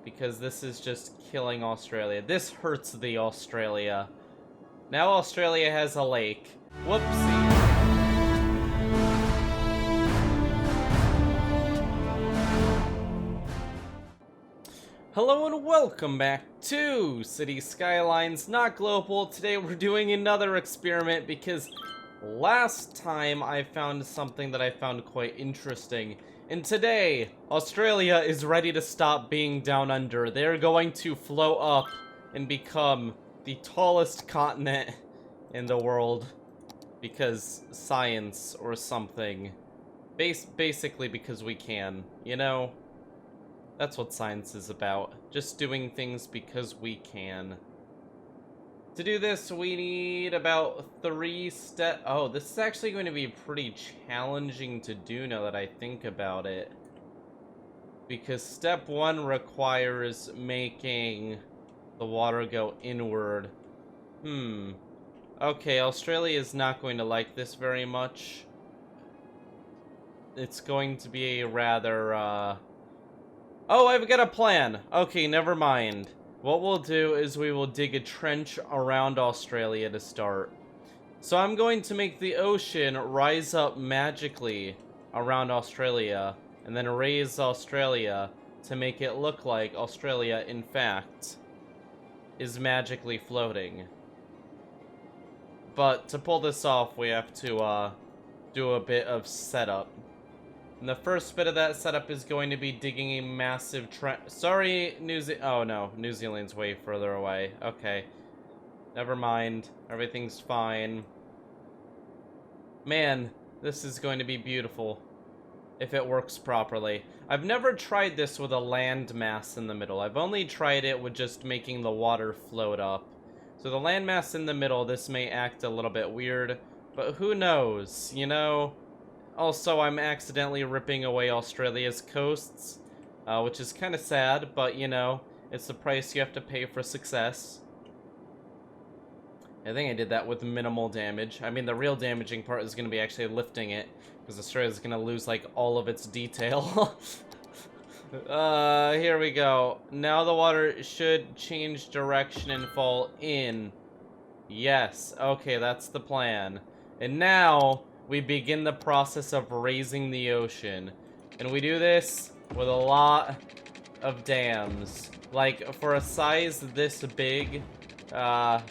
because this is just killing Australia. This hurts the Australia. Now Australia has a lake. Whoopsie. Hello and welcome back to City Skylines, not global. Today we're doing another experiment because last time I found something that I found quite interesting. And today, Australia is ready to stop being down under. They're going to float up and become the tallest continent in the world. Because science or something. Basically because we can, you know? That's what science is about. Just doing things because we can. To do this, we need about 3 steps. Oh, this is actually going to be pretty challenging to do now that I think about it. Because step 1 requires making the water go inward. Okay, Australia is not going to like this very much. It's going to be a rather, Oh, I've got a plan. Okay, never mind. What we'll do is we will dig a trench around Australia to start. So I'm going to make the ocean rise up magically around Australia, and then raise Australia to make it look like Australia, in fact, is magically floating. But to pull this off, we have to do a bit of setup. And the first bit of that setup is going to be digging a massive trench. Sorry, oh no, New Zealand's way further away. Okay. Never mind. Everything's fine. Man, this is going to be beautiful. If it works properly. I've never tried this with a landmass in the middle. I've only tried it with just making the water float up. So the landmass in the middle, this may act a little bit weird. But who knows, you know? Also, I'm accidentally ripping away Australia's coasts, which is kind of sad, but, you know, it's the price you have to pay for success. I think I did that with minimal damage. I mean, the real damaging part is going to be actually lifting it, because Australia's going to lose, like, all of its detail. Here we go. Now the water should change direction and fall in. Yes, okay, that's the plan. And now we begin the process of raising the ocean. And we do this with a lot of dams. Like, for a size this big, we're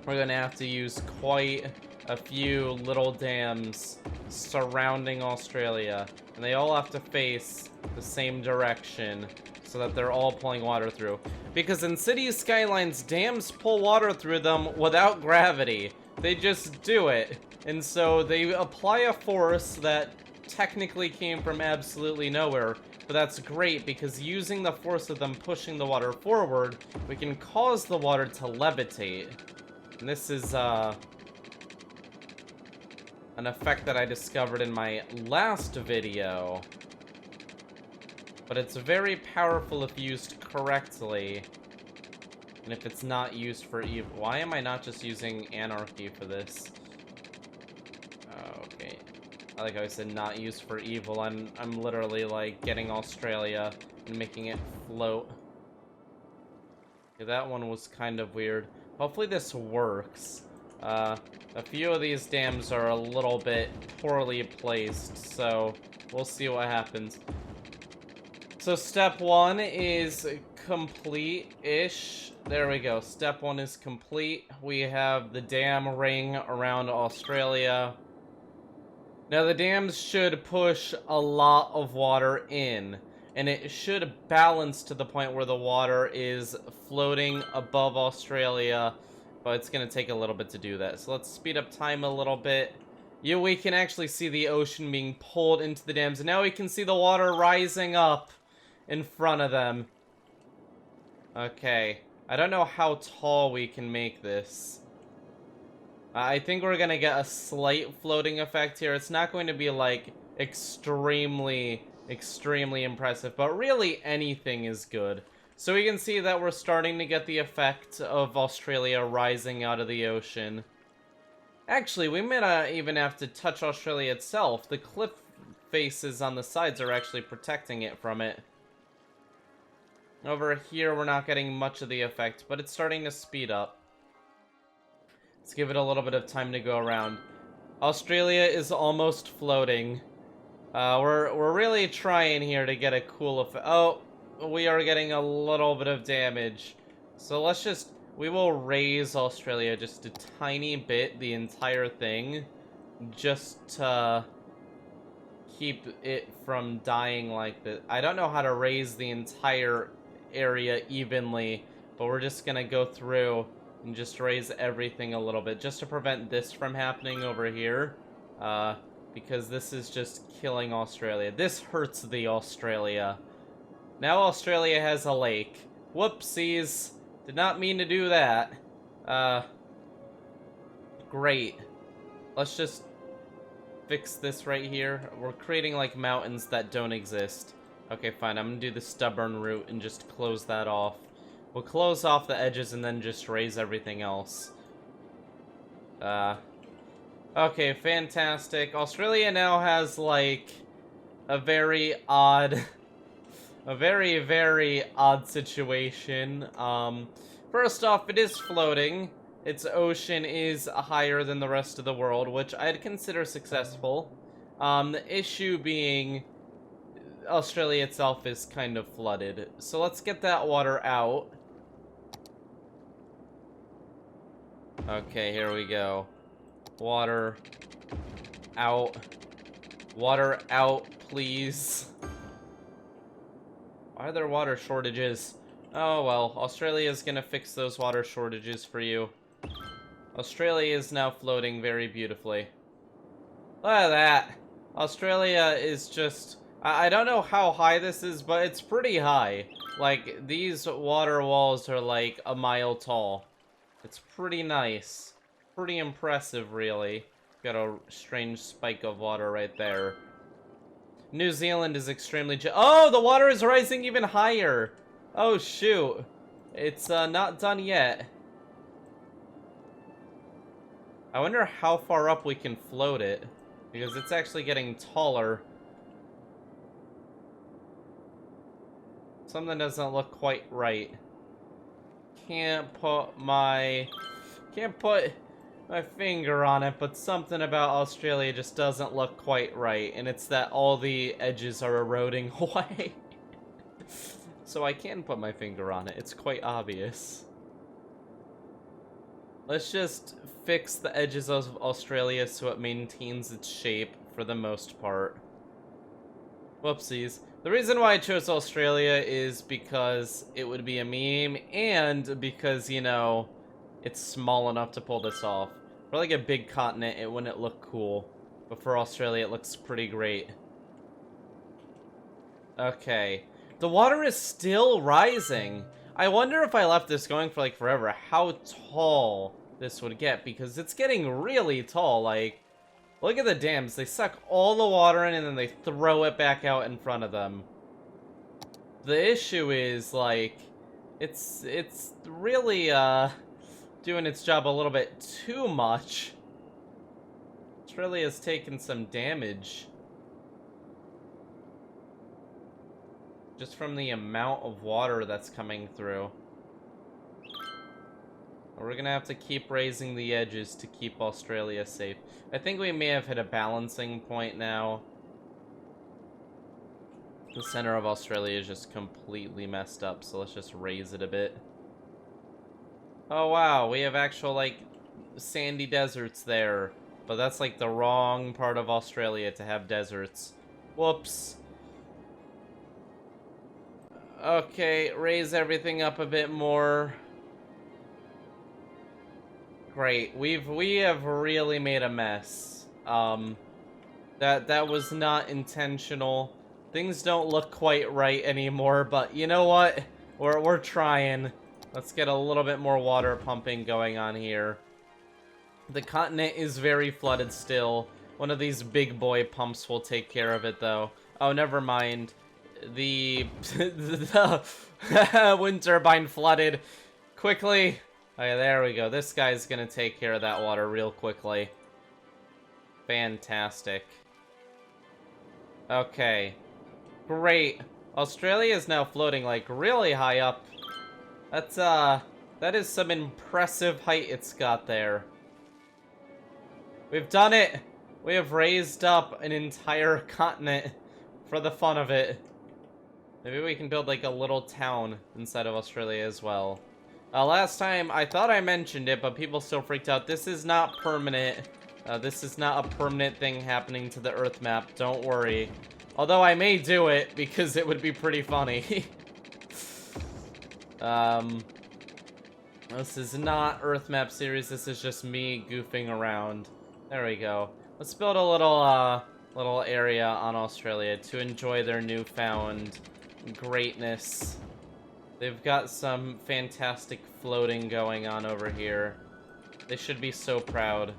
gonna have to use quite a few little dams surrounding Australia. And they all have to face the same direction so that they're all pulling water through. Because in City Skylines, dams pull water through them without gravity. They just do it. And so they apply a force that technically came from absolutely nowhere. But that's great because using the force of them pushing the water forward, we can cause the water to levitate. And this is an effect that I discovered in my last video. But it's very powerful if used correctly. And if it's not used for evil. Why am I not just using anarchy for this? Okay. I like how I said not used for evil. I'm literally like getting Australia and making it float. Okay, that one was kind of weird. Hopefully this works. A few of these dams are a little bit poorly placed, so we'll see what happens. So step 1 is complete-ish. There we go. Step 1 is complete. We have the dam ring around Australia. Now the dams should push a lot of water in, and it should balance to the point where the water is floating above Australia, but it's going to take a little bit to do that. So let's speed up time a little bit. We can actually see the ocean being pulled into the dams, and now we can see the water rising up in front of them. Okay. I don't know how tall we can make this. I think we're gonna get a slight floating effect here. It's not going to be, like, extremely impressive, but really anything is good. So we can see that we're starting to get the effect of Australia rising out of the ocean. Actually, we may not even have to touch Australia itself. The cliff faces on the sides are actually protecting it from it. Over here, we're not getting much of the effect, but it's starting to speed up. Let's give it a little bit of time to go around. Australia is almost floating. We're really trying here to get a cool effect. Oh, we are getting a little bit of damage. So let's just... We will raise Australia just a tiny bit, the entire thing. Just to keep it from dying like this. I don't know how to raise the entire area evenly, but we're just gonna go through and just raise everything a little bit, just to prevent this from happening over here. Because this is just killing Australia. This hurts the Australia. Now Australia has a lake. Whoopsies. Did not mean to do that. Great. Let's just fix this right here. We're creating, like, mountains that don't exist. Okay, fine. I'm gonna do the stubborn route and just close that off. We'll close off the edges and then just raise everything else. Okay, fantastic. Australia now has, like, a very odd... a very, very odd situation. First off, it is floating. Its ocean is higher than the rest of the world, which I'd consider successful. The issue being Australia itself is kind of flooded. So let's get that water out. Okay, here we go. Water out. Water out, please. Why are there water shortages? Oh well, Australia's gonna fix those water shortages for you. Australia is now floating very beautifully. Look at that. Australia is just... I don't know how high this is, but it's pretty high. Like, these water walls are like a mile tall. It's pretty nice. Pretty impressive, really. Got a strange spike of water right there. New Zealand is extremely... Oh, the water is rising even higher! Oh, shoot. It's not done yet. I wonder how far up we can float it, because it's actually getting taller. Something doesn't look quite right. Can't put my finger on it, but something about Australia just doesn't look quite right, and it's that all the edges are eroding away. So I can put my finger on it. It's quite obvious. Let's just fix the edges of Australia so it maintains its shape for the most part. Whoopsies. The reason why I chose Australia is because it would be a meme, and because, you know, it's small enough to pull this off. For like a big continent, it wouldn't look cool. But for Australia, it looks pretty great. Okay. The water is still rising. I wonder if I left this going for like forever, how tall this would get, because it's getting really tall. Like, look at the dams. They suck all the water in and then they throw it back out in front of them. The issue is, like, it's really, doing its job a little bit too much. Australia's taken some damage. Just from the amount of water that's coming through. We're gonna have to keep raising the edges to keep Australia safe. I think we may have hit a balancing point now. The center of Australia is just completely messed up, so let's just raise it a bit. Oh wow, we have actual, like, sandy deserts there. But that's, like, the wrong part of Australia to have deserts. Whoops. Okay, raise everything up a bit more. Great. We have really made a mess. That was not intentional. Things don't look quite right anymore, but you know what? We're trying. Let's get a little bit more water pumping going on here. The continent is very flooded still. One of these big boy pumps will take care of it, though. Oh, never mind. The wind turbine flooded. Quickly. Okay, there we go. This guy's gonna take care of that water real quickly. Fantastic. Okay. Great. Australia is now floating, like, really high up. That's, that is some impressive height it's got there. We've done it! We have raised up an entire continent for the fun of it. Maybe we can build, like, a little town inside of Australia as well. Last time, I thought I mentioned it, but people still freaked out. This is not permanent. This is not a permanent thing happening to the Earth map. Don't worry. Although I may do it, because it would be pretty funny. This is not Earth map series. This is just me goofing around. There we go. Let's build a little area on Australia to enjoy their newfound greatness. They've got some fantastic floating going on over here. They should be so proud.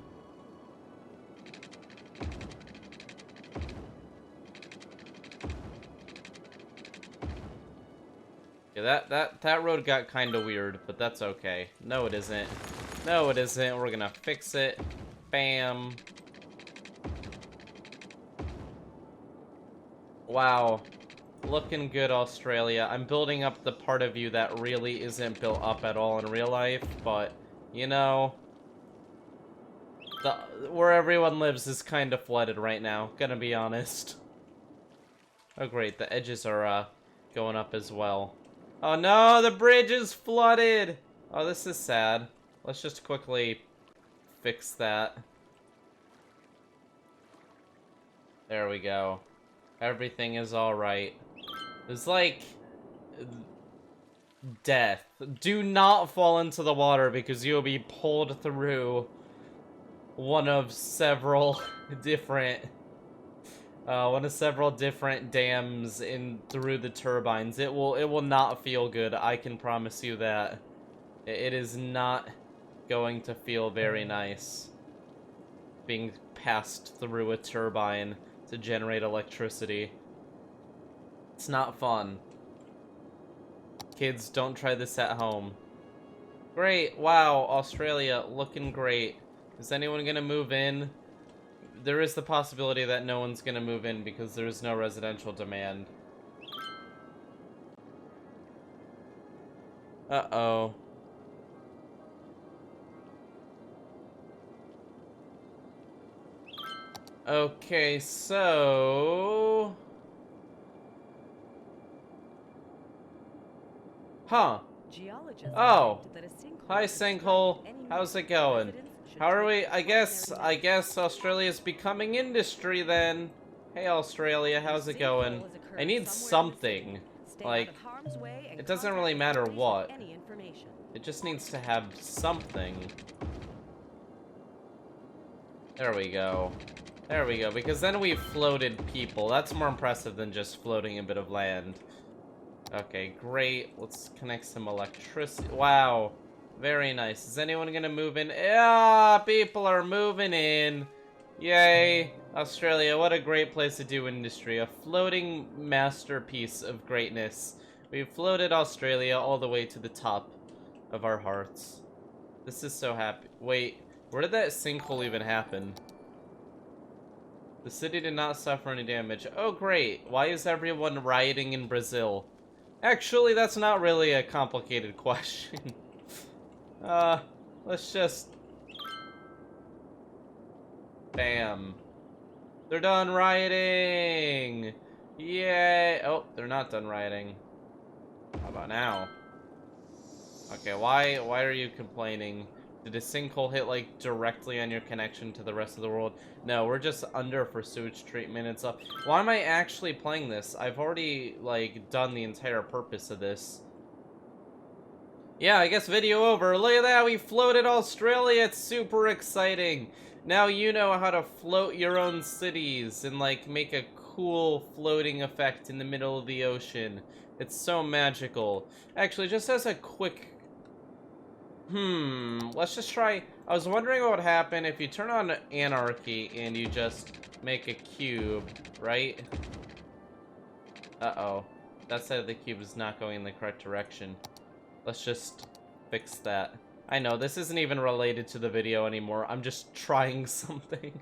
Yeah, that road got kind of weird, but that's okay. No, it isn't. No, it isn't. We're gonna fix it. Bam. Wow. Looking good, Australia. I'm building up the part of you that really isn't built up at all in real life, but, you know, where everyone lives is kind of flooded right now, gonna be honest. Oh great, the edges are going up as well. Oh no, the bridge is flooded! Oh, this is sad. Let's just quickly fix that. There we go. Everything is alright. It's like death. Do not fall into the water because you'll be pulled through one of several different dams in through the turbines. It will not feel good. I can promise you that. It is not going to feel very nice being passed through a turbine to generate electricity. It's not fun. Kids, don't try this at home. Great, wow, Australia, looking great. Is anyone gonna move in? There is the possibility that no one's gonna move in because there is no residential demand. Uh-oh. Okay, so... Huh. Oh. Hi, Sinkhole. How's it going? How are we? I guess Australia's becoming industry then. Hey, Australia, how's it going? I need something. Like, it doesn't really matter what. It just needs to have something. There we go. There we go, because then we floated people. That's more impressive than just floating a bit of land. Okay, great. Let's connect some electricity. Wow. Very nice. Is anyone gonna move in? Yeah, people are moving in. Yay. Australia, what a great place to do industry. A floating masterpiece of greatness. We've floated Australia all the way to the top of our hearts. This is so happy. Wait, where did that sinkhole even happen? The city did not suffer any damage. Oh, great. Why is everyone rioting in Brazil? Actually, that's not really a complicated question. Let's just... Bam. They're done rioting! Yay! Oh, they're not done rioting. How about now? Okay, why are you complaining? Did a sinkhole hit, like, directly on your connection to the rest of the world? No, we're just under for sewage treatment and stuff. Why am I actually playing this? I've already, like, done the entire purpose of this. Yeah, I guess video over. Look at that, we floated Australia. It's super exciting. Now you know how to float your own cities and, like, make a cool floating effect in the middle of the ocean. It's so magical. Actually, just as a quick... let's just try... I was wondering what would happen if you turn on anarchy and you just make a cube, right? Uh-oh. That side of the cube is not going in the correct direction. Let's just fix that. I know, this isn't even related to the video anymore. I'm just trying something.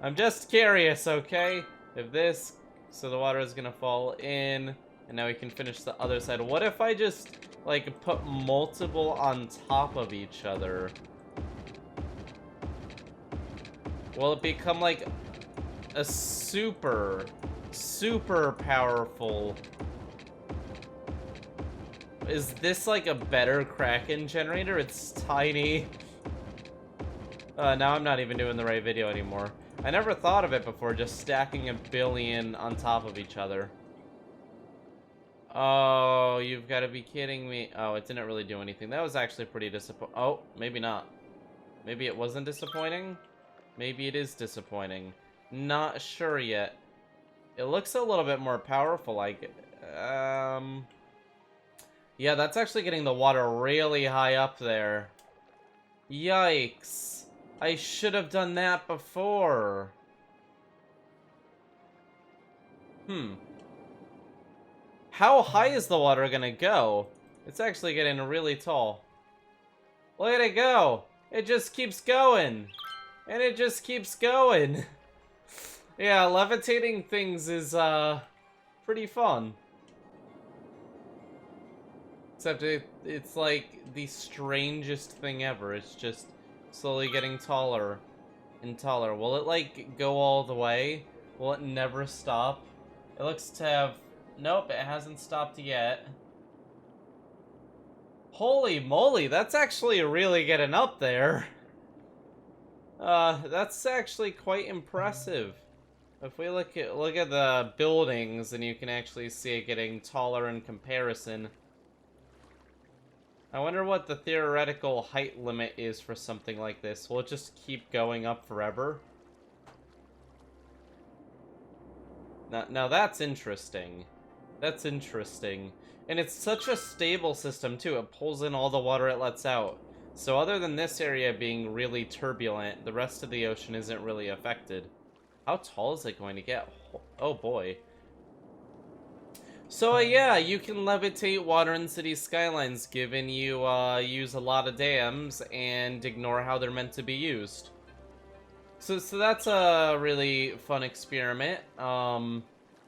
I'm just curious, okay? If this So the water is gonna fall in, and now we can finish the other side. What if I just, like, put multiple on top of each other? Will it become, like, a super, super powerful... Is this, like, a better Kraken generator? It's tiny. Now I'm not even doing the right video anymore. I never thought of it before, just stacking a billion on top of each other. Oh, you've got to be kidding me. Oh, it didn't really do anything. That was actually pretty disappointing. Oh, maybe not. Maybe it wasn't disappointing? Maybe it is disappointing. Not sure yet. It looks a little bit more powerful, like... Yeah, that's actually getting the water really high up there. Yikes. I should have done that before. How high is the water gonna go? It's actually getting really tall. Look at it go. It just keeps going. And it just keeps going. Yeah, levitating things is, pretty fun. Except it's like the strangest thing ever. It's just slowly getting taller and taller. Will it, like, go all the way? Will it never stop? It looks to have... Nope, it hasn't stopped yet. Holy moly, that's actually really getting up there. That's actually quite impressive. If we look at the buildings, and you can actually see it getting taller in comparison. I wonder what the theoretical height limit is for something like this. Will it just keep going up forever? Now that's interesting. That's interesting. And it's such a stable system, too. It pulls in all the water it lets out. So other than this area being really turbulent, the rest of the ocean isn't really affected. How tall is it going to get? Oh, boy. So, yeah, you can levitate water in city skylines, given you use a lot of dams and ignore how they're meant to be used. So that's a really fun experiment.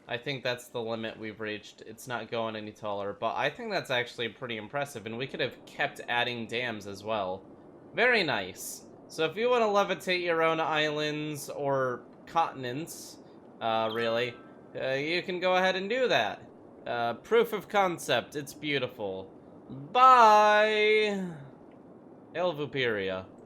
I think that's the limit we've reached. It's not going any taller, but I think that's actually pretty impressive, and we could have kept adding dams as well. Very nice. So if you want to levitate your own islands or continents, really, you can go ahead and do that. Proof of concept. It's beautiful. Bye! El Vooperia.